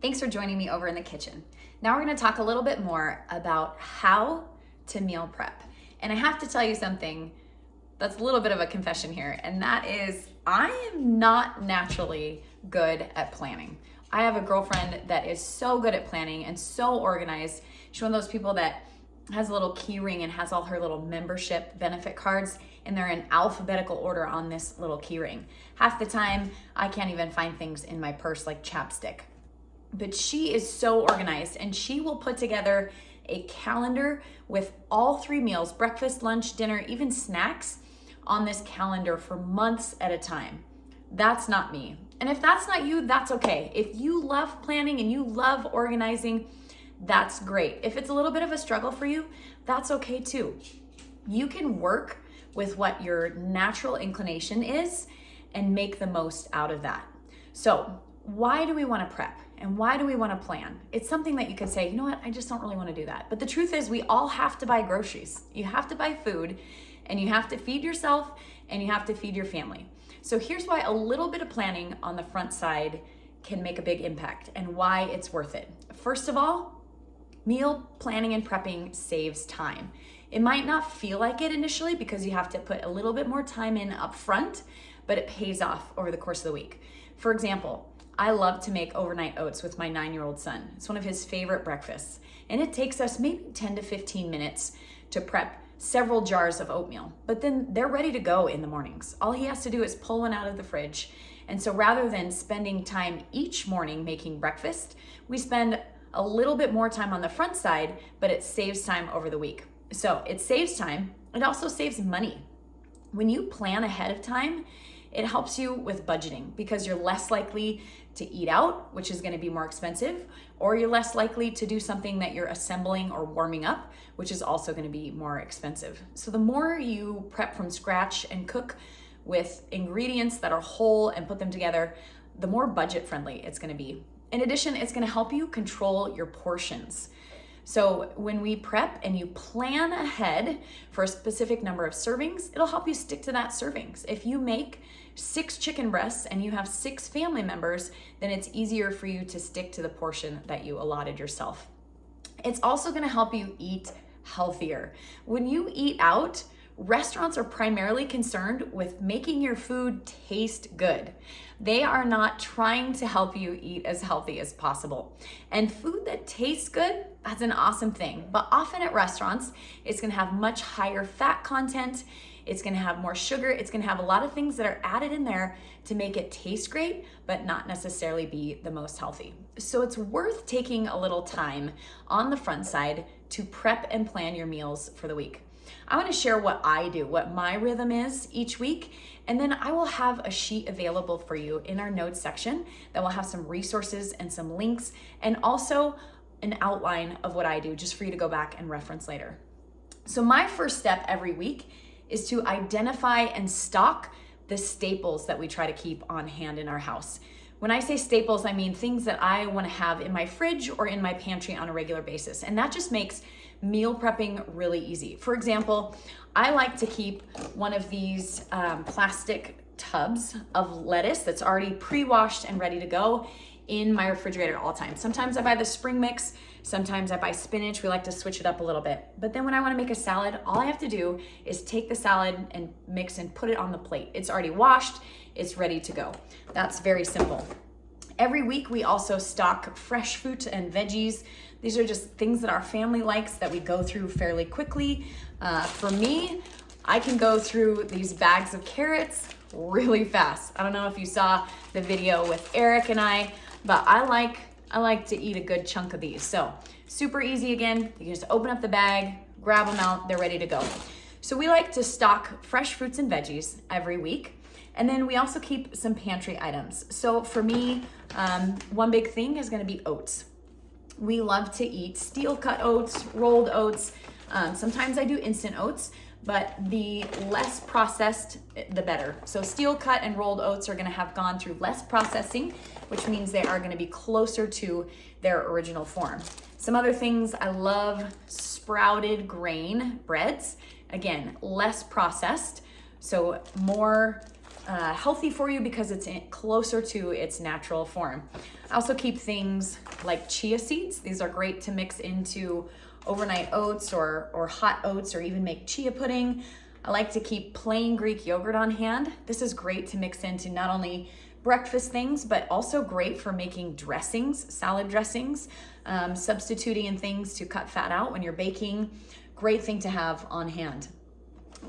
Thanks for joining me over in the kitchen. Now we're going to talk a little bit more about how to meal prep. And I have to tell you something that's a little bit of a confession here, and that is I am not naturally good at planning. I have a girlfriend that is so good at planning and so organized. She's one of those people that has a little key ring and has all her little membership benefit cards, and they're in alphabetical order on this little key ring. Half the time, I can't even find things in my purse like chapstick. But she is so organized, and she will put together a calendar with all 3 meals, breakfast, lunch, dinner, even snacks on this calendar for months at a time. That's not me. And if that's not you, that's okay. If you love planning and you love organizing, that's great. If it's a little bit of a struggle for you, that's okay too. You can work with what your natural inclination is and make the most out of that. So, why do we want to prep? And why do we want to plan? It's something that you could say, you know what, I just don't really want to do that. But the truth is, we all have to buy groceries. You have to buy food, and you have to feed yourself, and you have to feed your family. So here's why a little bit of planning on the front side can make a big impact and why it's worth it. First of all, meal planning and prepping saves time. It might not feel like it initially because you have to put a little bit more time in up front, but it pays off over the course of the week. For example, I love to make overnight oats with my 9-year-old son. It's one of his favorite breakfasts. And it takes us maybe 10 to 15 minutes to prep several jars of oatmeal. But then they're ready to go in the mornings. All he has to do is pull one out of the fridge. And so rather than spending time each morning making breakfast, we spend a little bit more time on the front side, but it saves time over the week. So it saves time. It also saves money. When you plan ahead of time, it helps you with budgeting because you're less likely to eat out, which is going to be more expensive, or you're less likely to do something that you're assembling or warming up, which is also going to be more expensive. So the more you prep from scratch and cook with ingredients that are whole and put them together, the more budget friendly it's going to be. In addition, it's going to help you control your portions. So when we prep and you plan ahead for a specific number of servings, it'll help you stick to that servings. If you make 6 chicken breasts and you have 6 family members, then it's easier for you to stick to the portion that you allotted yourself. It's also gonna help you eat healthier. When you eat out, restaurants are primarily concerned with making your food taste good. They are not trying to help you eat as healthy as possible. And food that tastes good, that's an awesome thing. But often at restaurants, it's gonna have much higher fat content. It's gonna have more sugar. It's gonna have a lot of things that are added in there to make it taste great, but not necessarily be the most healthy. So it's worth taking a little time on the front side to prep and plan your meals for the week. I want to share what I do, what my rhythm is each week, and then I will have a sheet available for you in our notes section that will have some resources and some links, and also an outline of what I do just for you to go back and reference later. So my first step every week is to identify and stock the staples that we try to keep on hand in our house. When I say staples, I mean things that I want to have in my fridge or in my pantry on a regular basis. And that just makes meal prepping really easy. For example, I like to keep one of these plastic tubs of lettuce that's already pre-washed and ready to go in my refrigerator at all times. Sometimes I buy the spring mix, sometimes I buy spinach. We like to switch it up a little bit. But then when I want to make a salad, all I have to do is take the salad and mix and put it on the plate. It's already washed, it's ready to go. That's very simple. Every week we also stock fresh fruit and veggies. These are just things that our family likes that we go through fairly quickly. For me, I can go through these bags of carrots really fast. I don't know if you saw the video with Eric and I, but I like to eat a good chunk of these. So super easy again. You can just open up the bag, grab them out, they're ready to go. So we like to stock fresh fruits and veggies every week. And then we also keep some pantry items. So for me, one big thing is gonna be oats. We love to eat steel cut oats, rolled oats. Sometimes I do instant oats, but the less processed, the better. So steel cut and rolled oats are gonna have gone through less processing, which means they are gonna be closer to their original form. Some other things, I love sprouted grain breads. Again, less processed, so more healthy for you because it's closer to its natural form. I also keep things like chia seeds. These are great to mix into overnight oats or hot oats, or even make chia pudding. I like to keep plain Greek yogurt on hand. This is great to mix into not only breakfast things, but also great for making dressings, salad dressings, substituting in things to cut fat out when you're baking. Great thing to have on hand.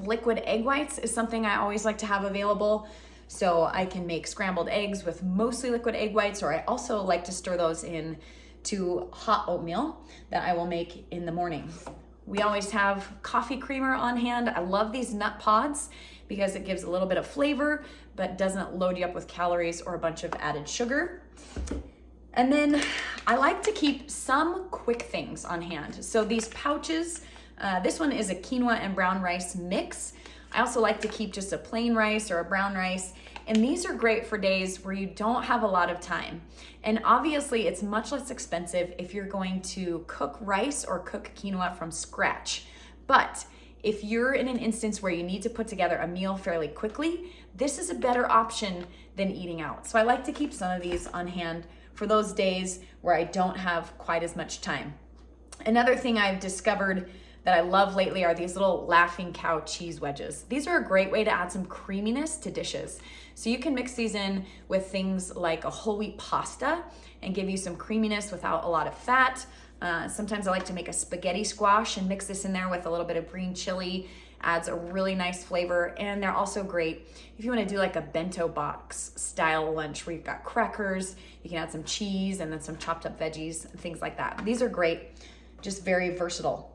Liquid egg whites is something I always like to have available. So I can make scrambled eggs with mostly liquid egg whites, or I also like to stir those in to hot oatmeal that I will make in the morning. We always have coffee creamer on hand. I love these nut pods because it gives a little bit of flavor, but doesn't load you up with calories or a bunch of added sugar. And then I like to keep some quick things on hand. So these pouches, this one is a quinoa and brown rice mix. I also like to keep just a plain rice or a brown rice. And these are great for days where you don't have a lot of time. And obviously it's much less expensive if you're going to cook rice or cook quinoa from scratch. But if you're in an instance where you need to put together a meal fairly quickly, this is a better option than eating out. So I like to keep some of these on hand for those days where I don't have quite as much time. Another thing I've discovered that I love lately are these little Laughing Cow cheese wedges. These are a great way to add some creaminess to dishes. So you can mix these in with things like a whole wheat pasta and give you some creaminess without a lot of fat. Sometimes I like to make a spaghetti squash and mix this in there with a little bit of green chili. Adds a really nice flavor. And they're also great if you want to do like a bento box style lunch where you've got crackers, you can add some cheese and then some chopped up veggies and things like that. These are great, just very versatile.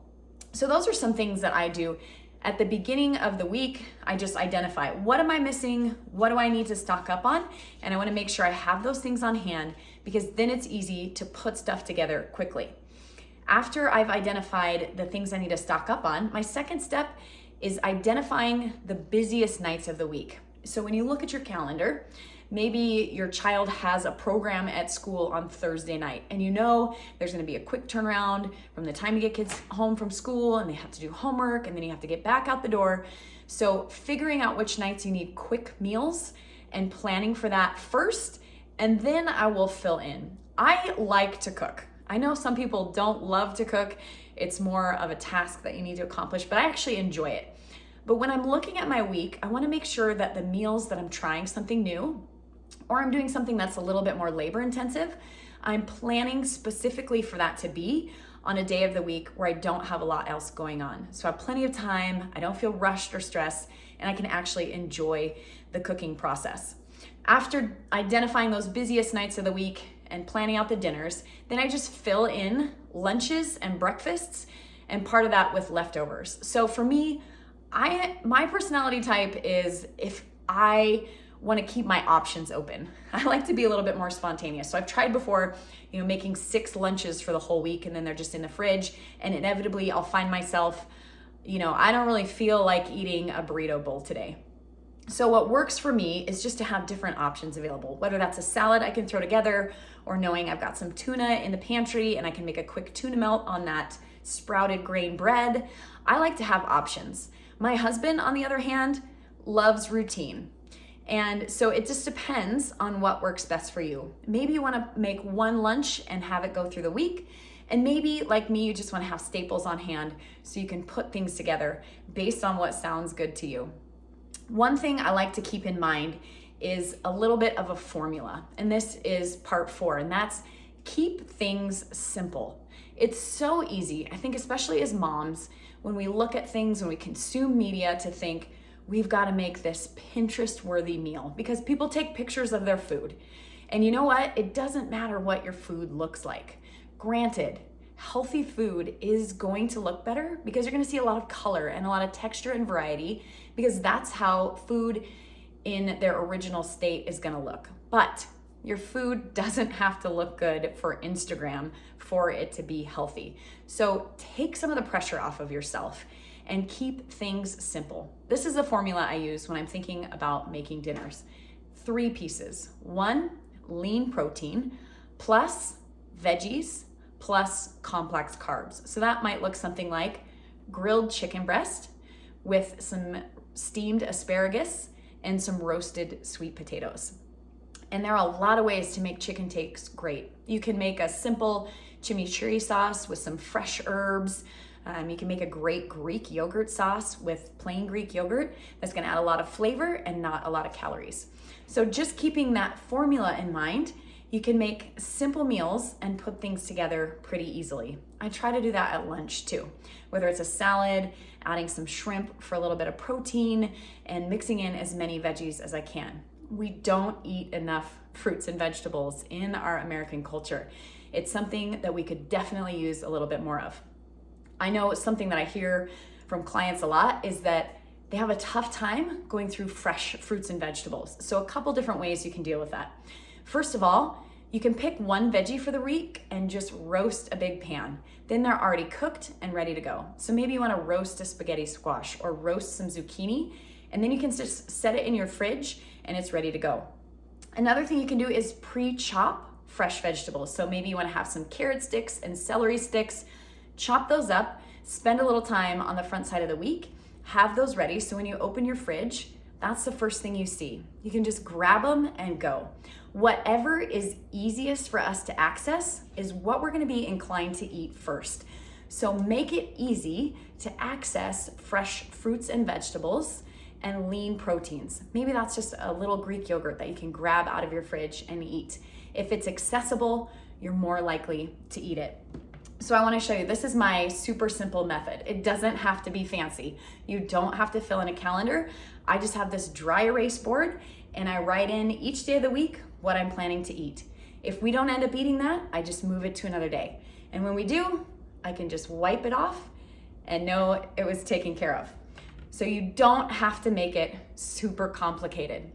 So those are some things that I do. At the beginning of the week, I just identify, what am I missing? What do I need to stock up on? And I want to make sure I have those things on hand, because then it's easy to put stuff together quickly. After I've identified the things I need to stock up on, my second step is identifying the busiest nights of the week. So when you look at your calendar, maybe your child has a program at school on Thursday night, and you know there's going to be a quick turnaround from the time you get kids home from school and they have to do homework and then you have to get back out the door. So figuring out which nights you need quick meals and planning for that first, and then I will fill in. I like to cook. I know some people don't love to cook. It's more of a task that you need to accomplish, but I actually enjoy it. But when I'm looking at my week, I want to make sure that the meals that I'm trying something new, or I'm doing something that's a little bit more labor intensive, I'm planning specifically for that to be on a day of the week where I don't have a lot else going on. So I have plenty of time, I don't feel rushed or stressed, and I can actually enjoy the cooking process. After identifying those busiest nights of the week and planning out the dinners, then I just fill in lunches and breakfasts, and part of that with leftovers. So for me, my personality type is, if I want to keep my options open, I like to be a little bit more spontaneous. So I've tried before, making 6 lunches for the whole week, and then they're just in the fridge, and inevitably I'll find myself, I don't really feel like eating a burrito bowl today. So what works for me is just to have different options available, whether that's a salad I can throw together, or knowing I've got some tuna in the pantry and I can make a quick tuna melt on that sprouted grain bread. I like to have options. My husband, on the other hand, loves routine. And so it just depends on what works best for you. Maybe you want to make one lunch and have it go through the week. And maybe, like me, you just want to have staples on hand so you can put things together based on what sounds good to you. One thing I like to keep in mind is a little bit of a formula. And this is part 4, and that's keep things simple. It's so easy, I think, especially as moms, when we look at things, when we consume media, to think we've got to make this Pinterest-worthy meal, because people take pictures of their food. And you know what? It doesn't matter what your food looks like. Granted, healthy food is going to look better because you're going to see a lot of color and a lot of texture and variety, because that's how food in their original state is going to look. But your food doesn't have to look good for Instagram for it to be healthy. So take some of the pressure off of yourself and keep things simple. This is the formula I use when I'm thinking about making dinners. 3 pieces. 1, lean protein, plus veggies, plus complex carbs. So that might look something like grilled chicken breast with some steamed asparagus and some roasted sweet potatoes. And there are a lot of ways to make chicken taste great. You can make a simple chimichurri sauce with some fresh herbs. You can make a great Greek yogurt sauce with plain Greek yogurt that's gonna add a lot of flavor and not a lot of calories. So just keeping that formula in mind, you can make simple meals and put things together pretty easily. I try to do that at lunch too, whether it's a salad, adding some shrimp for a little bit of protein, and mixing in as many veggies as I can. We don't eat enough fruits and vegetables in our American culture. It's something that we could definitely use a little bit more of. I know something that I hear from clients a lot is that they have a tough time going through fresh fruits and vegetables. So a couple different ways you can deal with that. First of all, you can pick one veggie for the week and just roast a big pan. Then they're already cooked and ready to go. So maybe you want to roast a spaghetti squash or roast some zucchini, and then you can just set it in your fridge and it's ready to go. Another thing you can do is pre-chop fresh vegetables. So maybe you want to have some carrot sticks and celery sticks, chop those up, spend a little time on the front side of the week, have those ready. So when you open your fridge, that's the first thing you see. You can just grab them and go. Whatever is easiest for us to access is what we're gonna be inclined to eat first. So make it easy to access fresh fruits and vegetables and lean proteins. Maybe that's just a little Greek yogurt that you can grab out of your fridge and eat. If it's accessible, you're more likely to eat it. So I wanna show you, this is my super simple method. It doesn't have to be fancy. You don't have to fill in a calendar. I just have this dry erase board and I write in each day of the week what I'm planning to eat. If we don't end up eating that, I just move it to another day. And when we do, I can just wipe it off and know it was taken care of. So you don't have to make it super complicated.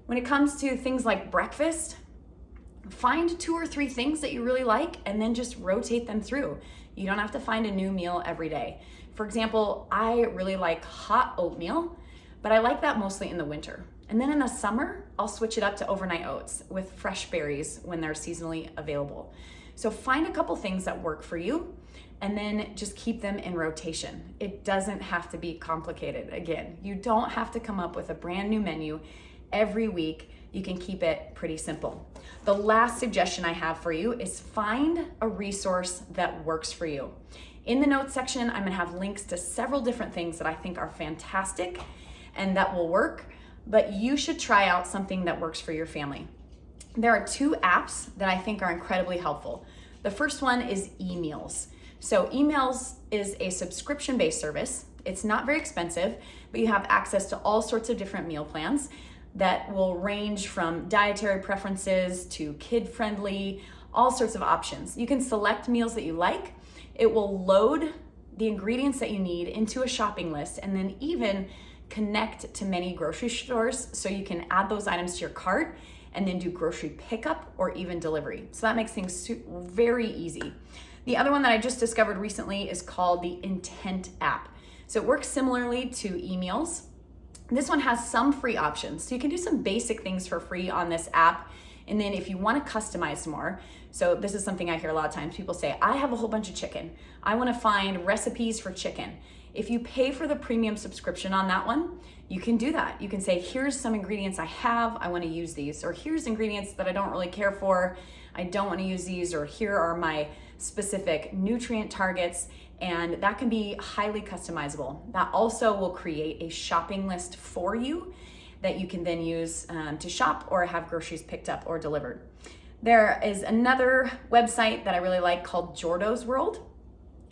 When it comes to things like breakfast, find 2 or 3 things that you really like and then just rotate them through. You don't have to find a new meal every day. For example, I really like hot oatmeal, but I like that mostly in the winter. And then in the summer, I'll switch it up to overnight oats with fresh berries when they're seasonally available. So find a couple things that work for you and then just keep them in rotation. It doesn't have to be complicated. Again, you don't have to come up with a brand new menu every week. You can keep it pretty simple. The last suggestion I have for you is find a resource that works for you. In the notes section, I'm gonna have links to several different things that I think are fantastic and that will work, but you should try out something that works for your family. There are 2 apps that I think are incredibly helpful. The first one is eMeals. So eMeals is a subscription-based service. It's not very expensive, but you have access to all sorts of different meal plans that will range from dietary preferences to kid-friendly, all sorts of options. You can select meals that you like. It will load the ingredients that you need into a shopping list and then even connect to many grocery stores so you can add those items to your cart and then do grocery pickup or even delivery. So that makes things very easy. The other one that I just discovered recently is called the Intent app. So it works similarly to eMeals. This one has some free options. So you can do some basic things for free on this app. And then if you want to customize more, so this is something I hear a lot of times, people say, I have a whole bunch of chicken. I want to find recipes for chicken. If you pay for the premium subscription on that one, you can do that. You can say, here's some ingredients I have, I want to use these, or here's ingredients that I don't really care for, I don't want to use these, or here are my specific nutrient targets, and that can be highly customizable. That also will create a shopping list for you that you can then use to shop or have groceries picked up or delivered. There is another website that I really like called Jordo's World.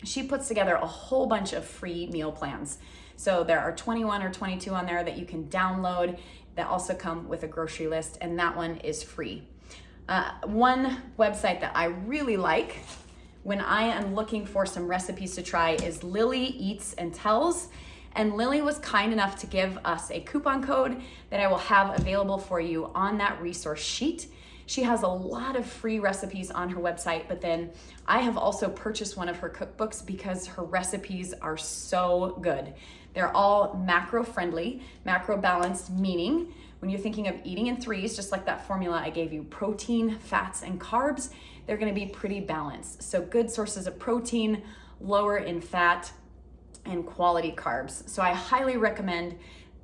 She puts together a whole bunch of free meal plans. So there are 21 or 22 on there that you can download that also come with a grocery list, and that one is free. One website that I really like when I am looking for some recipes to try is Lily Eats and Tells. And Lily was kind enough to give us a coupon code that I will have available for you on that resource sheet. She has a lot of free recipes on her website, but then I have also purchased one of her cookbooks because her recipes are so good. They're all macro friendly, macro balanced, meaning when you're thinking of eating in 3s, just like that formula I gave you, protein, fats, and carbs, they're gonna be pretty balanced. So good sources of protein, lower in fat, and quality carbs. So I highly recommend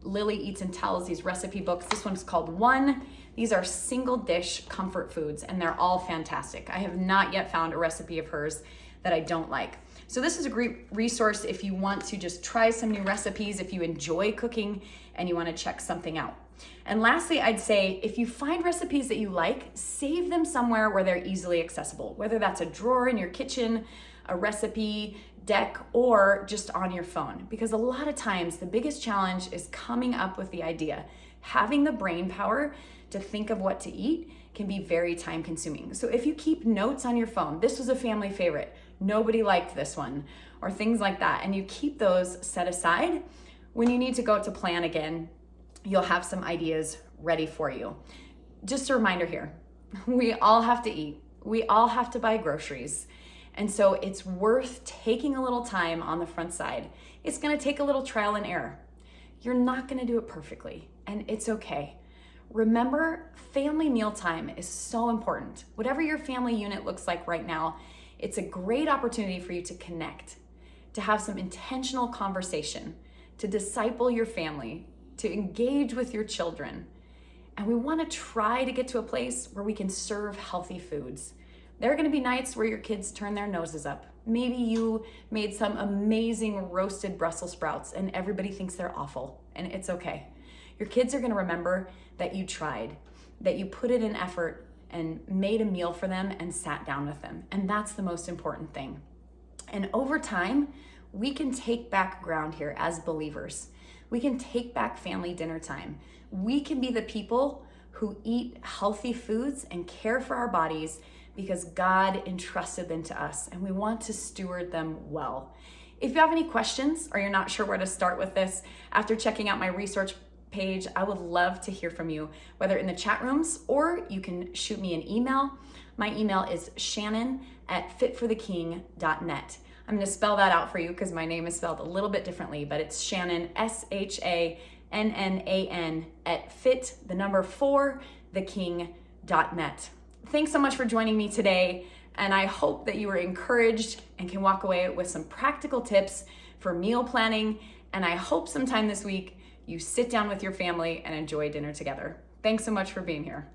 Lily Eats and Tells, these recipe books. This one's called One. These are single dish comfort foods, and they're all fantastic. I have not yet found a recipe of hers that I don't like. So this is a great resource if you want to just try some new recipes, if you enjoy cooking and you want to check something out. And lastly, I'd say if you find recipes that you like, save them somewhere where they're easily accessible, whether that's a drawer in your kitchen, a recipe deck, or just on your phone. Because a lot of times the biggest challenge is coming up with the idea. Having the brain power to think of what to eat can be very time consuming. So if you keep notes on your phone, this was a family favorite, nobody liked this one, or things like that, and you keep those set aside, when you need to go to plan again, you'll have some ideas ready for you. Just a reminder here, we all have to eat. We all have to buy groceries. And so it's worth taking a little time on the front side. It's gonna take a little trial and error. You're not gonna do it perfectly, and it's okay. Remember, family mealtime is so important. Whatever your family unit looks like right now, it's a great opportunity for you to connect, to have some intentional conversation, to disciple your family, to engage with your children. And we wanna try to get to a place where we can serve healthy foods. There are gonna be nights where your kids turn their noses up. Maybe you made some amazing roasted Brussels sprouts and everybody thinks they're awful, and it's okay. Your kids are gonna remember that you tried, that you put in an effort and made a meal for them and sat down with them. And that's the most important thing. And over time, we can take back ground here as believers. We can take back family dinner time. We can be the people who eat healthy foods and care for our bodies because God entrusted them to us, and we want to steward them well. If you have any questions or you're not sure where to start with this, after checking out my resource page, I would love to hear from you, whether in the chat rooms or you can shoot me an email. My email is shannan@fitfortheking.net. I'm gonna spell that out for you because my name is spelled a little bit differently, but it's Shannan, SHANNAN @fit4theking.net. Thanks so much for joining me today, and I hope that you were encouraged and can walk away with some practical tips for meal planning, and I hope sometime this week you sit down with your family and enjoy dinner together. Thanks so much for being here.